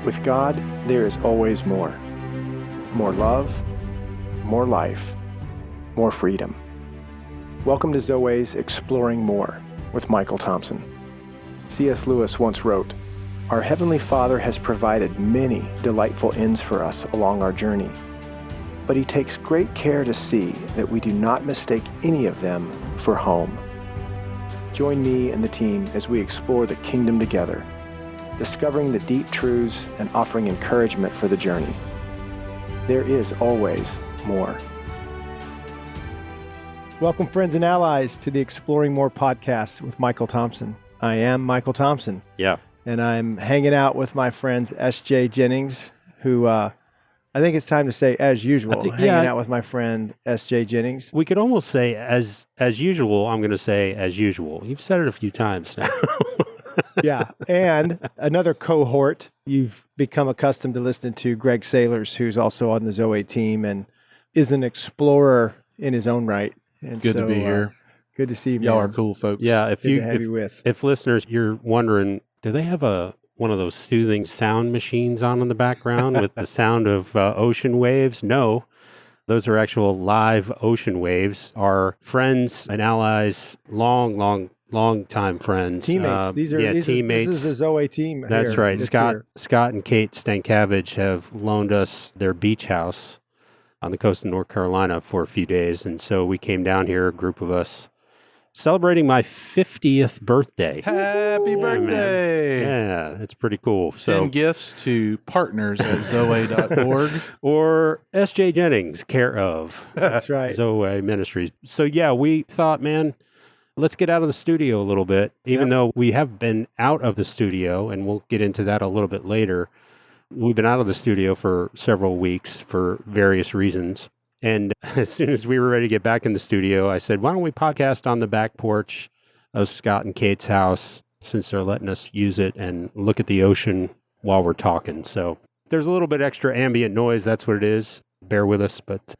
With God, there is always more. More love, more life, more freedom. Welcome to Zoe's Exploring More with Michael Thompson. C.S. Lewis once wrote, "Our Heavenly Father has provided many delightful ends for us along our journey, but He takes great care to see that we do not mistake any of them for home." Join me and the team as we explore the kingdom together, discovering the deep truths and offering encouragement for the journey. There is always more. Welcome, friends and allies, to the Exploring More podcast with Michael Thompson. I am Michael Thompson. Yeah. And I'm hanging out with my friends S.J. Jennings, who I think it's time to say, as usual, hanging out with my friend S.J. Jennings. We could almost say, as usual, I'm going to say, as usual. You've said it a few times now. Yeah. And another cohort you've become accustomed to listening to, Greg Sailors, who's also on the Zoe team and is an explorer in his own right. And good to be here. Good to see you. Y'all are cool folks. Yeah. If Listeners, you're wondering, do they have one of those soothing sound machines on in the background with the sound of ocean waves? No. Those are actual live ocean waves. Our friends and allies, long time friends. Teammates. These are teammates. This is the Zoe team. That's right. Scott and Kate Stankiewicz have loaned us their beach house on the coast of North Carolina for a few days. And so we came down here, a group of us, celebrating my 50th birthday. Happy birthday. Yeah, it's pretty cool. Send gifts to partners at zoe.org. Or S.J. Jennings, care of. That's right. Zoe Ministries. So yeah, we thought, man, let's get out of the studio a little bit, even though we have been out of the studio, and we'll get into that a little bit later. We've been out of the studio for several weeks for various reasons. And as soon as we were ready to get back in the studio, I said, why don't we podcast on the back porch of Scott and Kate's house, since they're letting us use it and look at the ocean while we're talking. So there's a little bit extra ambient noise. That's what it is. Bear with us. But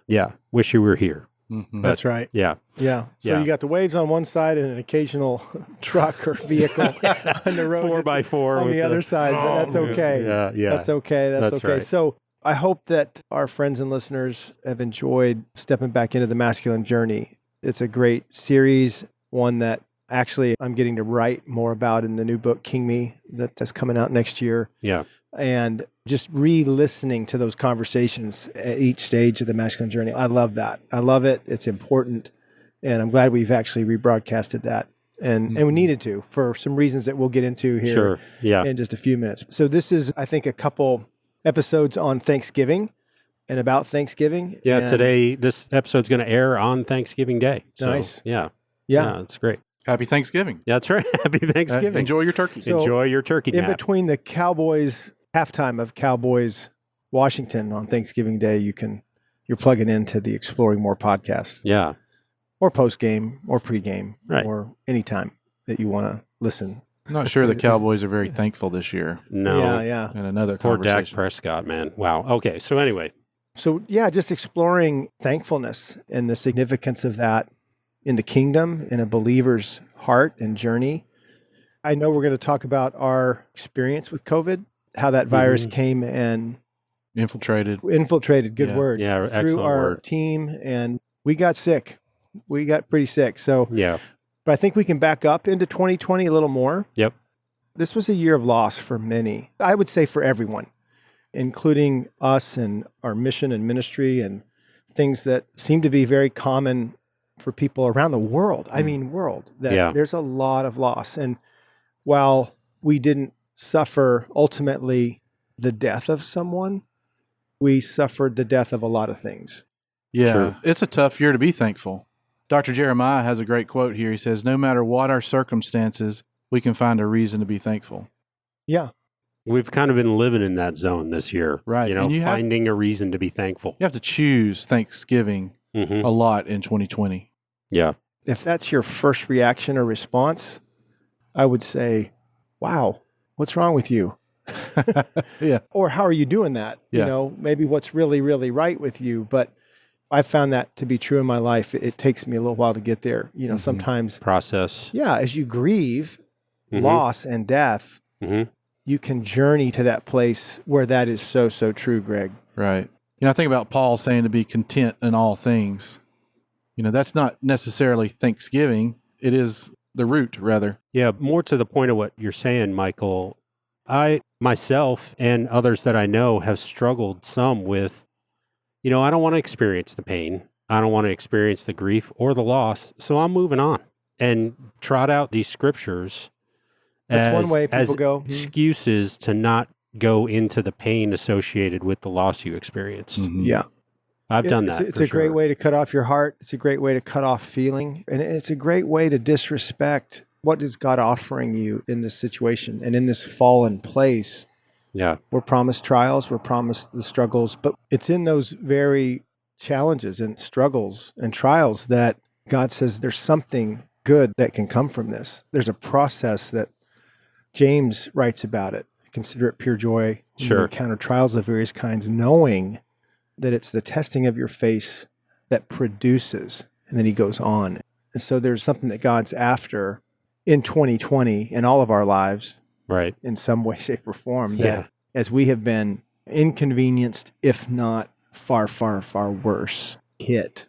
yeah, wish you were here. Mm-hmm. That's right. Yeah. Yeah. So you got the waves on one side and an occasional truck or vehicle on the road 4x4 on the other side, but that's okay. Yeah. That's okay. That's okay. Right. So I hope that our friends and listeners have enjoyed stepping back into the masculine journey. It's a great series, one that actually I'm getting to write more about in the new book, King Me, that's coming out next year. Yeah. And just re-listening to those conversations at each stage of the masculine journey. I love that. I love it. It's important. And I'm glad we've actually rebroadcasted that. And we needed to for some reasons that we'll get into here in just a few minutes. So this is, I think, a couple episodes on Thanksgiving and about Thanksgiving. Yeah, and today, this episode's going to air on Thanksgiving Day. So, nice. Yeah, it's great. Happy Thanksgiving. Yeah, that's right. Happy Thanksgiving. Enjoy your turkey. So enjoy your turkey nap. In between the Cowboys halftime of Cowboys Washington on Thanksgiving Day, you're plugging into the Exploring More podcast. Yeah. Or post-game or pre-game or anytime that you want to listen. I'm not sure the Cowboys are very thankful this year. No. Yeah. And another Poor conversation. Dak Prescott, man. Wow. Okay. So anyway. So just exploring thankfulness and the significance of that in the kingdom, in a believer's heart and journey. I know we're going to talk about our experience with COVID, how that virus came and infiltrated. Good word. Yeah, through our word. team, and we got sick. We got pretty sick. So but I think we can back up into 2020 a little more. Yep. This was a year of loss for many. I would say for everyone, including us and our mission and ministry and things that seem to be very common for people around the world. I mean, there's a lot of loss. And while we didn't suffer ultimately the death of someone, we suffered the death of a lot of things. Yeah. Sure. It's a tough year to be thankful. Dr. Jeremiah has a great quote here. He says, no matter what our circumstances, we can find a reason to be thankful. Yeah. We've kind of been living in that zone this year. Right. Finding a reason to be thankful. You have to choose Thanksgiving a lot in 2020. Yeah. If that's your first reaction or response, I would say, wow, what's wrong with you? Yeah. Or how are you doing that? Yeah. Maybe what's really, really right with you. But I found that to be true in my life. It takes me a little while to get there. Sometimes process. Yeah. As you grieve loss and death, you can journey to that place where that is so, so true, Greg. Right. I think about Paul saying to be content in all things. That's not necessarily thanksgiving. It is the root, rather. Yeah, more to the point of what you're saying, Michael. I, myself, and others that I know have struggled some with, I don't want to experience the pain. I don't want to experience the grief or the loss. So I'm moving on and trot out these scriptures That's one way people as go. excuses to not go into the pain associated with the loss you experienced. Mm-hmm. Yeah. I've done that. It's a great way to cut off your heart. It's a great way to cut off feeling. And it's a great way to disrespect what is God offering you in this situation and in this fallen place. Yeah. We're promised trials. We're promised the struggles. But it's in those very challenges and struggles and trials that God says there's something good that can come from this. There's a process that James writes about it. Consider it pure joy when you encounter trials of various kinds, knowing that it's the testing of your faith that produces. And then he goes on. And so there's something that God's after in 2020 in all of our lives, right, in some way, shape, or form, that as we have been inconvenienced, if not far, far, far worse, hit.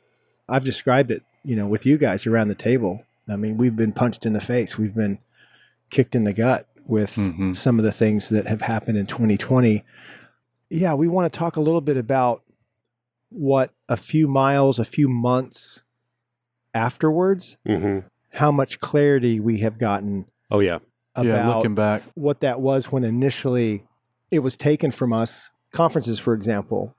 I've described it, with you guys around the table. I mean, we've been punched in the face. We've been kicked in the gut with some of the things that have happened in 2020. Yeah, we want to talk a little bit about what a few miles, a few months afterwards, how much clarity we have gotten about looking back, what that was when initially it was taken from us. Conferences, for example,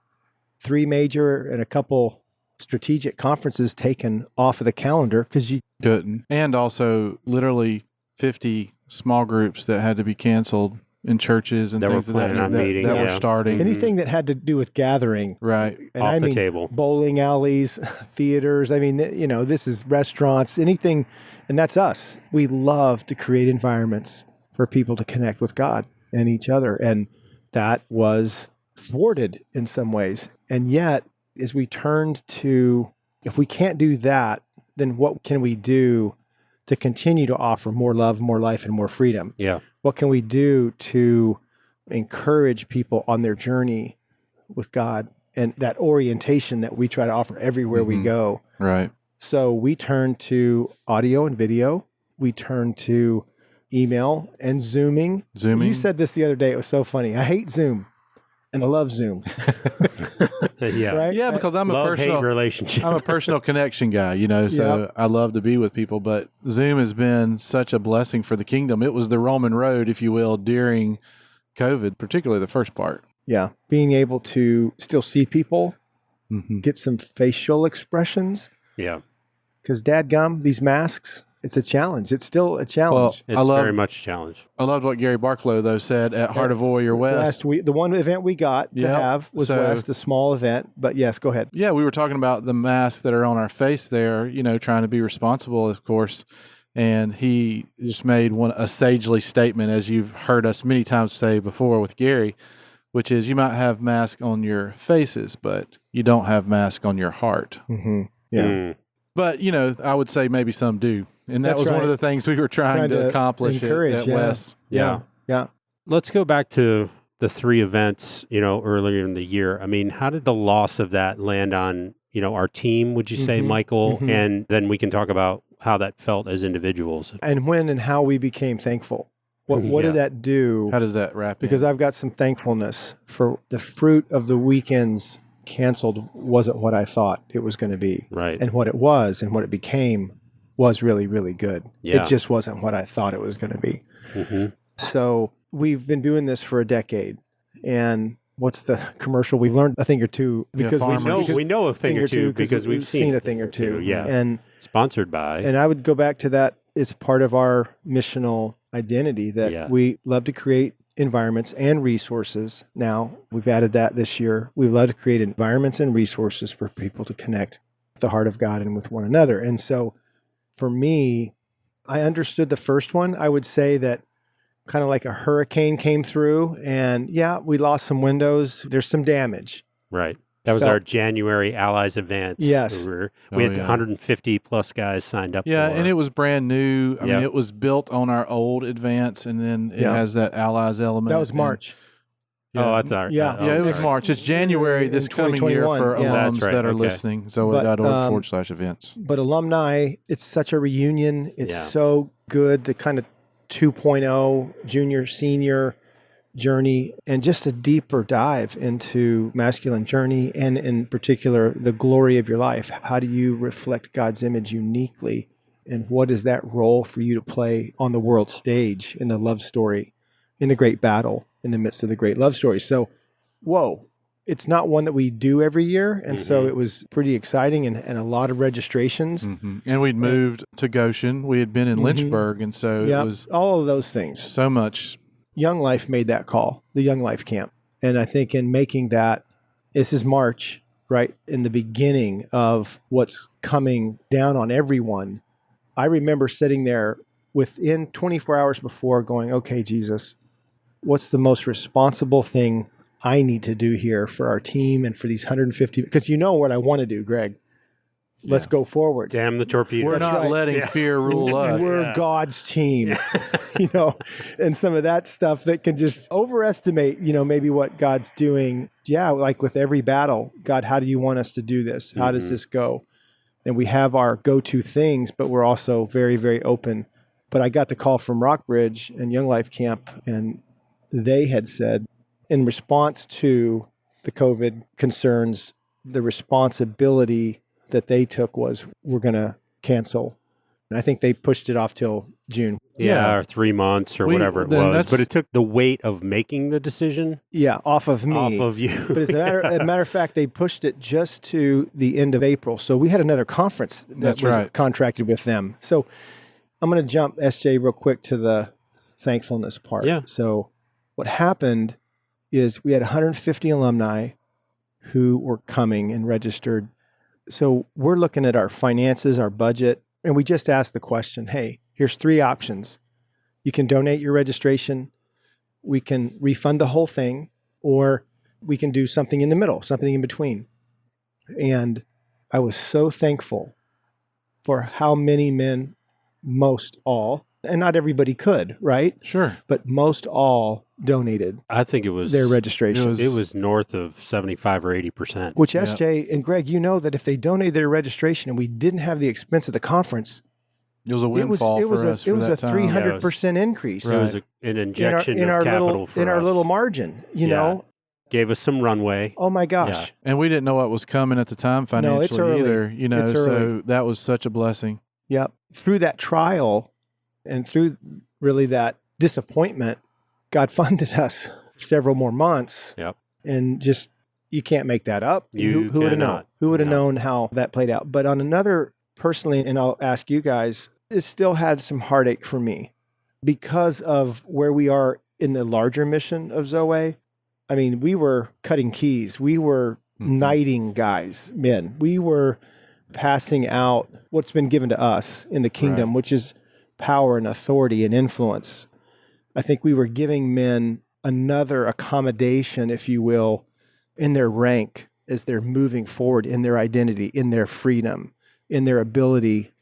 3 major and a couple strategic conferences taken off of the calendar because you couldn't. And also literally 50 small groups that had to be canceled in churches and things that were starting. Anything that had to do with gathering. Right. And off the table. Bowling alleys, theaters. I mean, this is restaurants, anything. And that's us. We love to create environments for people to connect with God and each other. And that was thwarted in some ways. And yet, as we turned to, if we can't do that, then what can we do to continue to offer more love, more life, and more freedom? Yeah. What can we do to encourage people on their journey with God and that orientation that we try to offer everywhere we go? Right. So we turn to audio and video. We turn to email and Zooming. You said this the other day. It was so funny. I hate Zoom. And I love Zoom. Yeah. Right? Yeah, because I'm a personal relationship. I'm a personal connection guy, so I love to be with people. But Zoom has been such a blessing for the kingdom. It was the Roman road, if you will, during COVID, particularly the first part. Yeah. Being able to still see people, get some facial expressions. Yeah. Because dadgum, these masks, it's a challenge. It's still a challenge. Well, it's very much a challenge. I loved what Gary Barklow, though, said at Heart of Warrior West. Last week, the one event we got to have was West, a small event. But yes, go ahead. Yeah, we were talking about the masks that are on our face there, trying to be responsible, of course. And he just made a sagely statement, as you've heard us many times say before with Gary, which is you might have masks on your faces, but you don't have masks on your heart. Mm-hmm. Yeah. But, I would say maybe some do. And that was one of the things we were trying to accomplish at West. Yeah. Let's go back to the 3 events, earlier in the year. I mean, how did the loss of that land on, our team, would you say, Michael? And then we can talk about how that felt as individuals. And when and how we became thankful. What did that do? How does that wrap Because I've got some thankfulness for the fruit of the weekends canceled wasn't what I thought it was going to be. Right. And what it was and what it became was really, really good. Yeah. It just wasn't what I thought it was going to be. So we've been doing this for a decade. And what's the commercial? We've learned a thing or two because we know a thing or two because we've seen a thing or two. Yeah. And sponsored by. And I would go back to that. It's part of our missional identity that we love to create environments and resources. Now we've added that this year. We love to create environments and resources for people to connect with the heart of God and with one another. And so for me, I understood the first one. I would say that kind of like a hurricane came through and we lost some windows. There's some damage. Right. That was felt- our January Allies advance. Yes. We had 150 plus guys signed up. Yeah, for. and it was brand new. I mean, Yep. it was built on our old advance, and then it Yeah. has that Allies element. That was and- March. Oh, I thought. Yeah. Yeah, it was sorry. March. It's January In this coming year 2021, for yeah. alums That's right, that are okay. listening. But, Zoe.org/events. But alumni, it's such a reunion. It's Yeah. so good, the kind of 2.0 junior, senior journey, and just a deeper dive into masculine journey, and in particular, the glory of your life. How do you reflect God's image uniquely? And what is that role for you to play on the world stage in the love story, in the great battle, in the midst of the great love story? So, whoa, it's not one that we do every year. And so it was pretty exciting and a lot of registrations. And we'd moved to Goshen. We had been in Lynchburg, and so Yeah, it was all of those things. so much. Young Life made that call, the Young Life camp. And I think in making that, this is March, right? In the beginning of what's coming down on everyone. I remember sitting there within 24 hours before going, okay, Jesus, what's the most responsible thing I need to do here for our team and for these 150? Because you know what I want to do, Greg. Let's go forward. Damn the torpedoes. We're not right. letting fear rule us. We're God's team, and some of that stuff that can just overestimate, maybe what God's doing. Yeah, like with every battle, God, how do you want us to do this? How does this go? And we have our go-to things, but we're also very, very open. But I got the call from Rockbridge and Young Life Camp, and they had said, in response to the COVID concerns, the responsibility that they took was, we're going to cancel. And I think they pushed it off till June. Yeah, or 3 months or whatever it was. But it took the weight of making the decision. Yeah, off of me. Off of you. But as a matter of fact, they pushed it just to the end of April. So we had another conference that was contracted with them. So I'm going to jump, SJ, real quick to the thankfulness part. Yeah. So what happened is we had 150 alumni who were coming and registered. So we're looking at our finances, our budget, and we just asked the question, hey, here's 3 options. You can donate your registration, we can refund the whole thing, or we can do something in the middle, something in between. And I was so thankful for how many men, most all, and not everybody could, right? Sure. But most all donated I think it was their registration. It was north of 75 or 80%. Which SJ and Greg, you know that if they donated their registration and we didn't have the expense of the conference, it was a windfall for us. It was a 300% increase. It was an injection of capital for us. In our little margin, you know. Gave us some runway. Oh my gosh. Yeah. And we didn't know what was coming at the time financially it's early. either. It's early. So that was such a blessing. Yep. Through that trial and through really that disappointment, God funded us several more months. Yep. And just, you can't make that up. Who would have known? Who would have known how that played out? But on another, personally, and I'll ask you guys, it still had some heartache for me because of where we are in the larger mission of Zoe. I mean, we were cutting keys. We were knighting guys, men. We were passing out what's been given to us in the kingdom, which is power and authority and influence. I think we were giving men another accommodation, if you will, in their rank as they're moving forward in their identity, in their freedom, in their ability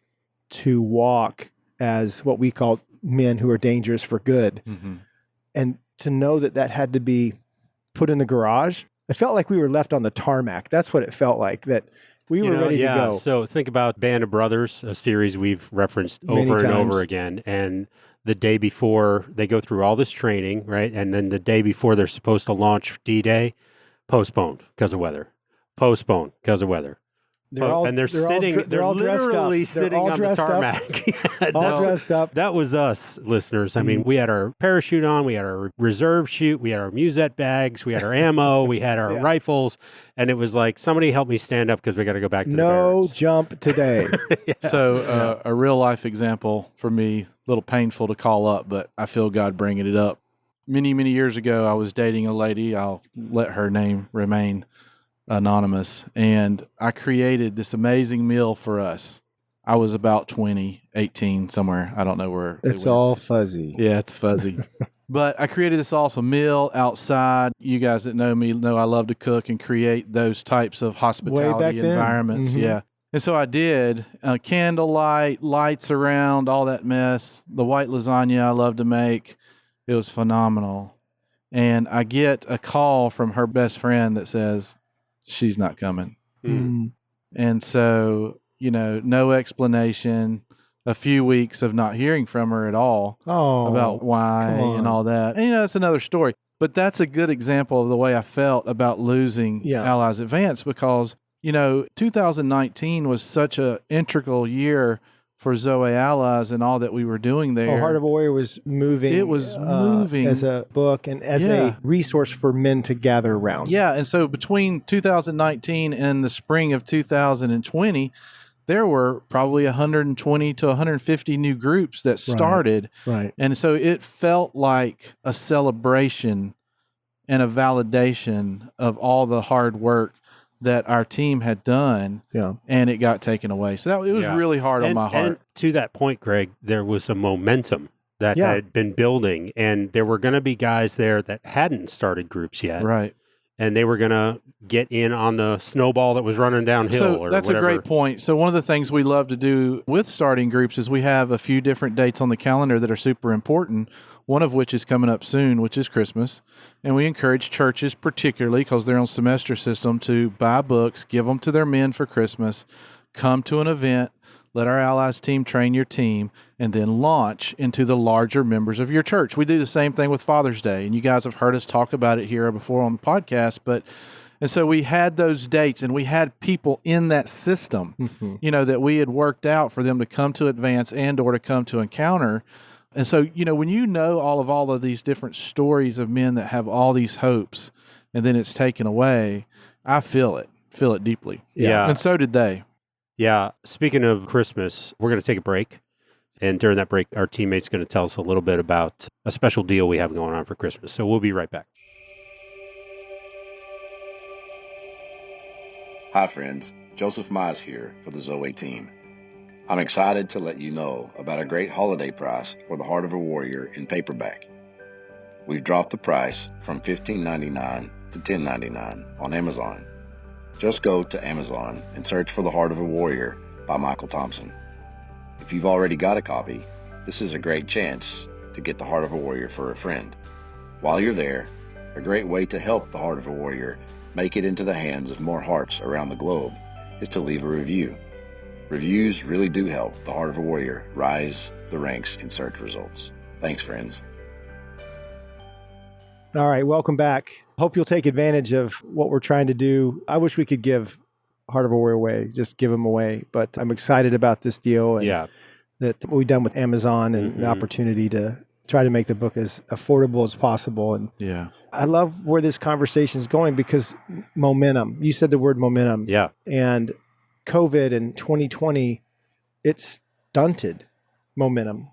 to walk as what we call men who are dangerous for good. And to know that that had to be put in the garage, it felt like we were left on the tarmac. That's what it felt like, that we were ready to go. So think about Band of Brothers, a series we've referenced Many over and times. over again. And the day before, they go through all this training, right? And then the day before they're supposed to launch D-Day, postponed because of weather. Postponed because of weather. They're literally sitting on the tarmac. All dressed up. That was us, listeners. I mean, we had our parachute on, we had our reserve chute, we had our musette bags, we had our ammo, we had our rifles, and it was like, somebody help me stand up because we got to go back to the barracks. Jump today. So a real life example for me, a little painful to call up, but I feel God bringing it up. Many, many years ago, I was dating a lady. I'll let her name remain anonymous. And I created this amazing meal for us. I was about 20, 18, somewhere. I don't know where. It's all fuzzy. Yeah, it's fuzzy. But I created this awesome meal outside. You guys that know me know I love to cook and create those types of hospitality then. environments. Mhm. Yeah. And so I did candlelight, lights around, all that mess. The white lasagna I love to make. It was phenomenal. And I get a call from her best friend that says she's not coming. Mm. And so, no explanation, a few weeks of not hearing from her at all Oh, about why come on. and all that. And, that's another story. But that's a good example of the way I felt about losing Allies Advance because, 2019 was such an integral year for Zoe Allies and all that we were doing there. Heart of a Warrior was moving. It was moving as a book and as a resource for men to gather around. Yeah, and so between 2019 and the spring of 2020, there were probably 120 to 150 new groups that started. Right. And so it felt like a celebration and a validation of all the hard work that our team had done, and it got taken away. So it was really hard on my heart. And to that point, Greg, there was a momentum that had been building, and there were going to be guys there that hadn't started groups yet. Right. And they were going to get in on the snowball that was running downhill So that's whatever. a great point. So one of the things we love to do with starting groups is we have a few different dates on the calendar that are super important, one of which is coming up soon, which is Christmas. And we encourage churches, particularly because they're on semester system, to buy books, give them to their men for Christmas, come to an event, let our Allies team train your team, and then launch into the larger members of your church. We do the same thing with Father's Day, and you guys have heard us talk about it here before on the podcast. And so we had those dates, and we had people in that system, that we had worked out for them to come to Advance and or to come to Encounter. And so, when you know all of these different stories of men that have all these hopes, and then it's taken away, I feel it deeply. Yeah. And so did they. Yeah. Speaking of Christmas, we're going to take a break. And during that break, our teammate's going to tell us a little bit about a special deal we have going on for Christmas. So we'll be right back. Hi, friends. Joseph Mize here for the Zoe team. I'm excited to let you know about a great holiday price for the Heart of a Warrior in paperback. We've dropped the price from $15.99 to $10.99 on Amazon. Just go to Amazon and search for The Heart of a Warrior by Michael Thompson. If you've already got a copy, this is a great chance to get The Heart of a Warrior for a friend. While you're there, a great way to help The Heart of a Warrior make it into the hands of more hearts around the globe is to leave a review. Reviews really do help The Heart of a Warrior rise the ranks in search results. Thanks, friends. All right, welcome back. Hope you'll take advantage of what we're trying to do. I wish we could give Heart of a Warrior away, just give them away. But I'm excited about this deal and that we've done with Amazon and the opportunity to try to make the book as affordable as possible. And I love where this conversation is going because momentum. You said the word momentum. Yeah. And COVID in 2020, it stunted momentum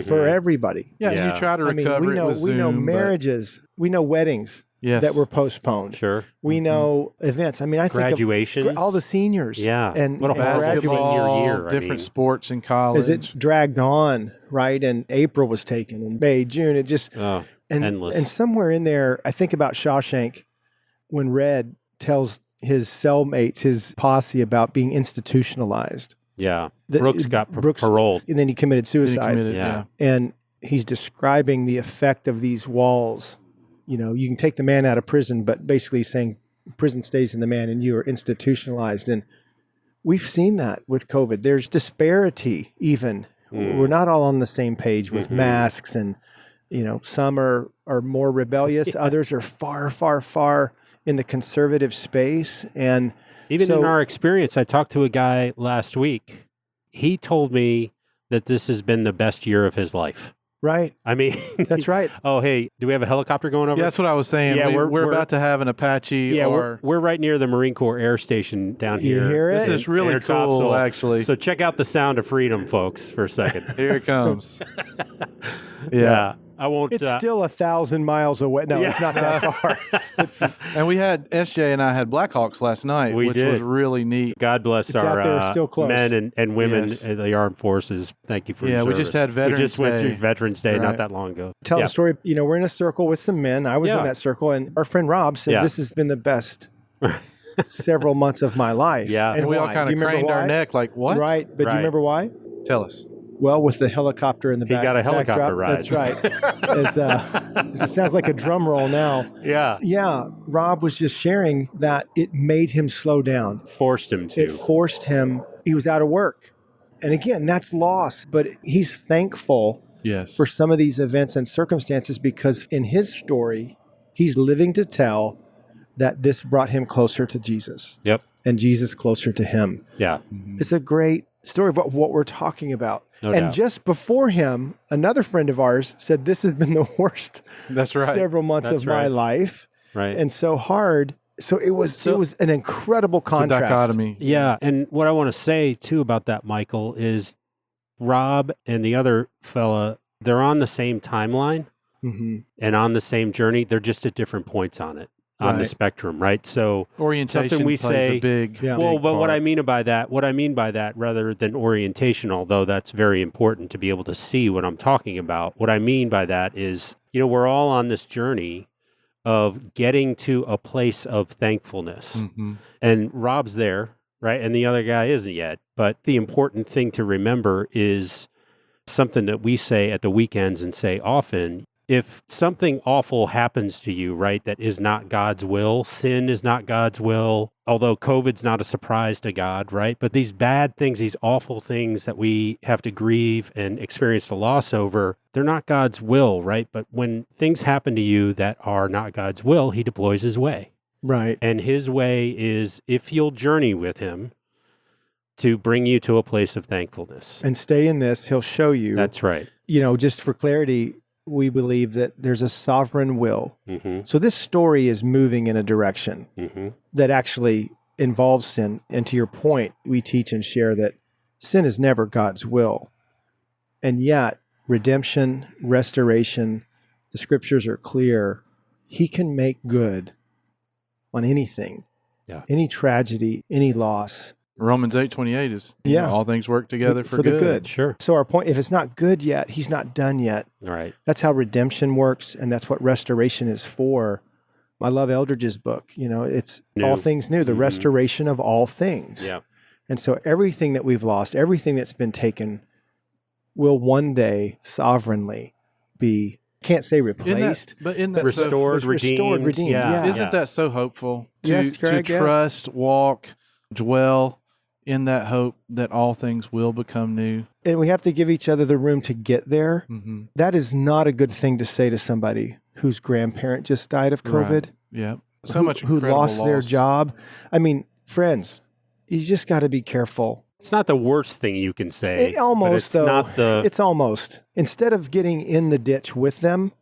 for everybody. Yeah, and you try to recover we know, it with we know Zoom, marriages, we know weddings that were postponed. Sure. We know events. I mean, I think graduations, of all the seniors. Yeah. And what a basketball, year. Different sports in college. As it dragged on, right? And April was taken, and May, June, it just endless. And somewhere in there, I think about Shawshank when Red tells his cellmates, his posse, about being institutionalized. Yeah. Brooks got paroled. And then he committed suicide. Yeah. And he's describing the effect of these walls. You know, you can take the man out of prison, but basically saying prison stays in the man and you are institutionalized. And we've seen that with COVID. There's disparity even. We're not all on the same page with masks and, you know, some are more rebellious. Others are far, far, far in the conservative space. And even in our experience, I talked to a guy last week. He told me that this has been the best year of his life. Right. I mean, that's right. Oh, hey, do we have a helicopter going over? Yeah, that's what I was saying. Yeah, we're about to have an Apache. Yeah, we're right near the Marine Corps Air Station down here. You hear it? This is really cool, actually. So check out the sound of freedom, folks, for a second. Here it comes. Yeah. I won't. It's still 1,000 miles away. No, it's not that far. And we had SJ and I had Blackhawks last night, which was really neat. God bless It's out there, our still close. men and women in the armed forces. Thank you for your we service. just had Veterans We just went Day. through Veterans Day not that long ago. Tell the story. We're in a circle with some men. I was in that circle, and our friend Rob said, this has been the best several months of my life. Yeah. And we all kind of craned our neck like, what? Right. But do you remember why? Tell us. Well, with the helicopter in the back. He got a helicopter ride. That's right. It sounds like a drum roll now. Yeah. Yeah. Rob was just sharing that it made him slow down. Forced him to. It forced him. He was out of work. And again, that's loss. But he's thankful for some of these events and circumstances because in his story, he's living to tell that this brought him closer to Jesus. Yep. And Jesus closer to him. Yeah. It's a great story about what we're talking about. No and doubt. just before him, another friend of ours said, this has been the worst several months of my life. Right. And so hard. So it was an incredible contrast. It's a dichotomy. Yeah. And what I want to say too about that, Michael, is Rob and the other fella, they're on the same timeline and on the same journey. They're just at different points on it. On the spectrum, right? So orientation something we plays say, a big, but part. what I mean by that, rather than orientation, although that's very important to be able to see what I'm talking about, what I mean by that is, we're all on this journey of getting to a place of thankfulness. And Rob's there, right? And the other guy isn't yet. But the important thing to remember is something that we say at the weekends and say often. If something awful happens to you, right, that is not God's will, sin is not God's will, although COVID's not a surprise to God, right? But these bad things, these awful things that we have to grieve and experience the loss over, they're not God's will, right? But when things happen to you that are not God's will, he deploys his way. Right. And his way is, if you'll journey with him, to bring you to a place of thankfulness. And stay in this, he'll show you. That's right. Just for clarity, we believe that there's a sovereign will. So this story is moving in a direction that actually involves sin. And to your point, we teach and share that sin is never God's will. And yet, redemption, restoration, the scriptures are clear. He can make good on anything, any tragedy, any loss. Romans 8:28 is all things work together for the good. good. Sure. So our point, if it's not good yet, he's not done yet. Right. That's how redemption works, and that's what restoration is for. I love Eldridge's book. It's New. all things new, the restoration of all things. Yeah. And so everything that we've lost, everything that's been taken, will one day sovereignly be, can't say replaced, but in that restored, redeemed. Yeah. Isn't that so hopeful? Yes, Greg, to yes. trust, walk, dwell in that hope that all things will become new. And we have to give each other the room to get there. That is not a good thing to say to somebody whose grandparent just died of COVID. Right. Yeah. So much who incredible lost their loss. job. I mean, friends, you just got to be careful. It's not the worst thing you can say. Almost, but it's not the. It's almost. Instead of getting in the ditch with them,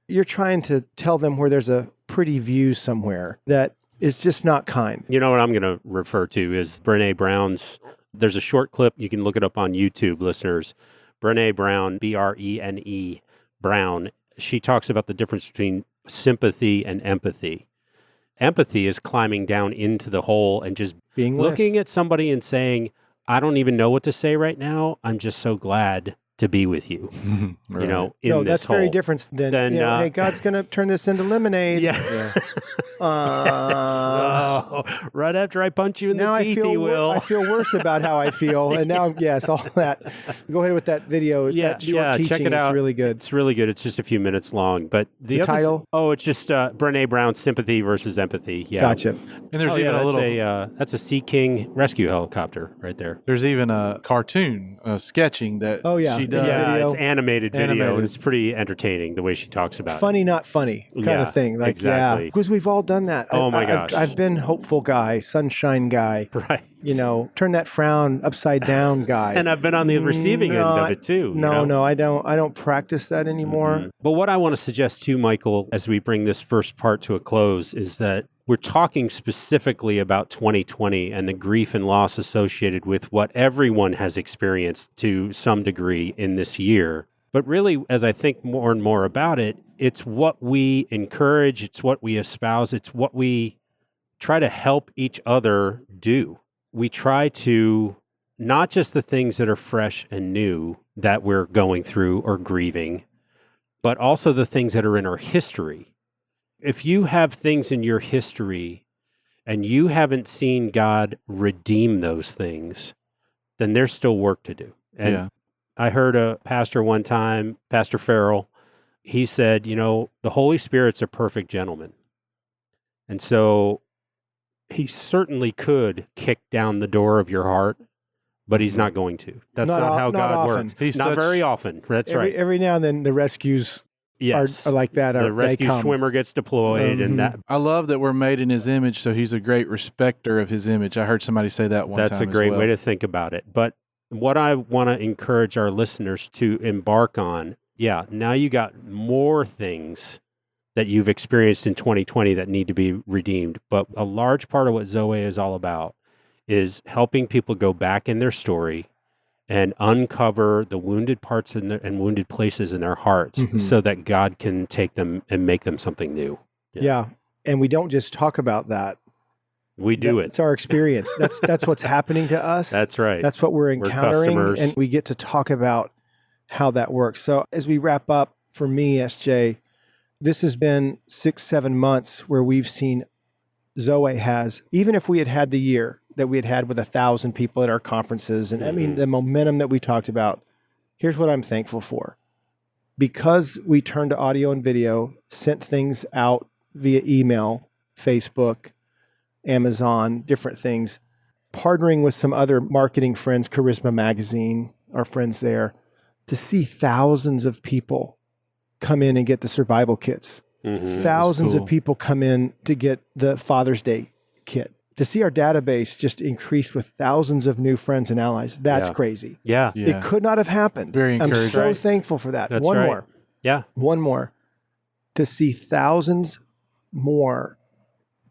you're trying to tell them where there's a pretty view somewhere that is just not kind. You know what I'm going to refer to is Brené Brown's. There's a short clip. You can look it up on YouTube, listeners. Brené Brown, Brene Brown. She talks about the difference between sympathy and empathy. Empathy is climbing down into the hole and just Being looking less. at somebody and saying, I don't even know what to say right now. I'm just so glad to be with you, Right. in No, this that's very hole. different than hey, God's going to turn this into lemonade. Yeah. So, right after I punch you in Now the I teeth, feel he will. I feel worse about how I feel, and now all that. Go ahead with that video. That short teaching check it out. is really good. It's really good. It's just a few minutes long, but the other title? it's just Brené Brown's sympathy versus empathy. Yeah, Gotcha. And there's Oh, even yeah, a little. that's a Sea King rescue helicopter right there. There's even a cartoon sketching that Oh, yeah. she does. Yeah, video. it's animated video, Animated. and it's pretty entertaining the way she talks about Funny, not funny kind Yeah, of thing. Like, exactly. because we've all done that. Oh, my gosh. I've been hopeful guy, sunshine guy. it. Right. Turn that frown upside down guy. And I've been on the receiving end of it too. No, I don't practice that anymore. But what I want to suggest too, Michael, as we bring this first part to a close, is that we're talking specifically about 2020 and the grief and loss associated with what everyone has experienced to some degree in this year. But really, as I think more and more about it, it's what we encourage, it's what we espouse, it's what we try to help each other do. We try to, not just the things that are fresh and new that we're going through or grieving, but also the things that are in our history. If you have things in your history and you haven't seen God redeem those things, then there's still work to do. And I heard a pastor one time, Pastor Farrell, he said, the Holy Spirit's a perfect gentleman. And so he certainly could kick down the door of your heart, but he's not going to. That's not how God works. He's not very often. That's right. Every now and then the rescues are like that. The rescue swimmer gets deployed, and that. I love that we're made in his image, so he's a great respecter of his image. I heard somebody say that one time. That's a great way to think about it. But what I want to encourage our listeners to embark on, now you got more things that you've experienced in 2020 that need to be redeemed. But a large part of what Zoe is all about is helping people go back in their story and uncover the wounded parts and wounded places in their hearts so that God can take them and make them something new. Yeah. And we don't just talk about that. We do it. It's our experience. That's what's happening to us. That's right. That's what we're encountering. Customers. And we get to talk about how that works. So as we wrap up, for me, SJ, this has been 6-7 months where we've seen Zoe has, even if we had had the year that we had with 1,000 people at our conferences, and I mean, the momentum that we talked about, here's what I'm thankful for. Because we turned to audio and video, sent things out via email, Facebook, Amazon, different things, partnering with some other marketing friends, Charisma Magazine, our friends there, to see thousands of people come in and get the survival kits. Thousands of people come in to get the Father's Day kit. To see our database just increase with thousands of new friends and allies, that's crazy. Yeah. It could not have happened. Very encouraging. I'm so thankful for that. That's One right. more. Yeah. One more. To see thousands more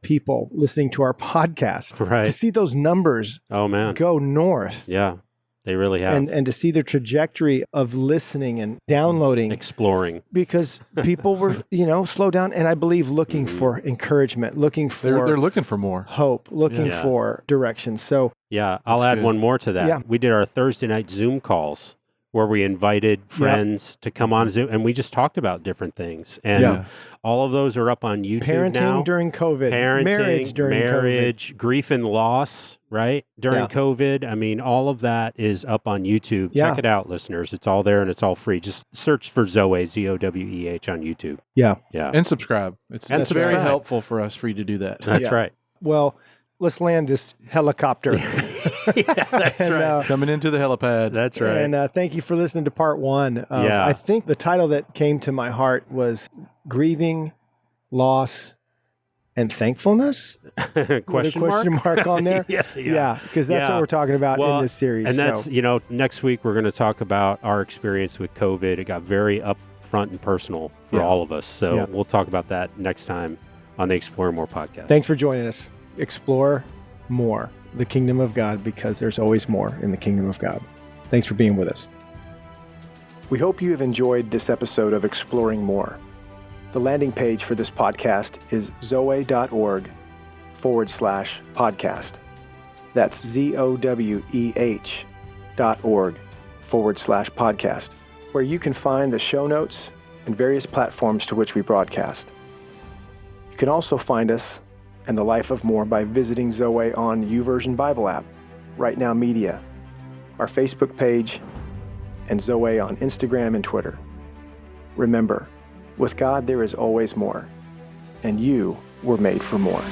people listening to our podcast. Right. To see those numbers go north. Yeah. They really have. And to see the trajectory of listening and downloading. Exploring. Because people were, slow down. And I believe looking for encouragement, looking for... They're looking for more. Hope, looking for direction. So... Yeah, I'll add one more to that. Yeah. We did our Thursday night Zoom calls where we invited friends to come on Zoom, and we just talked about different things. And all of those are up on YouTube now. Parenting during COVID. Parenting, marriage, grief and loss, right? During COVID. I mean, all of that is up on YouTube. Yeah. Check it out, listeners. It's all there and it's all free. Just search for Zoe, Zoweh on YouTube. Yeah. Yeah. And subscribe. It's very subscribe. helpful for us for you to do that. That's right. Well, let's land this helicopter. That's right. Coming into the helipad. That's right. And thank you for listening to part one. I think the title that came to my heart was Grieving, Loss, and Thankfulness? Question mark on there? Yeah. Because that's what we're talking about in this series. And that's, next week we're going to talk about our experience with COVID. It got very upfront and personal for all of us. So we'll talk about that next time on the Explore More podcast. Thanks for joining us. Explore more the kingdom of God, because there's always more in the kingdom of God. Thanks for being with us. We hope you have enjoyed this episode of Exploring More. The landing page for this podcast is zoe.org/podcast. That's ZOWEH.org/podcast, where you can find the show notes and various platforms to which we broadcast. You can also find us and the life of more by visiting Zoe on YouVersion Bible app, Right Now Media, our Facebook page, and Zoe on Instagram and Twitter. Remember, with God there is always more, and you were made for more.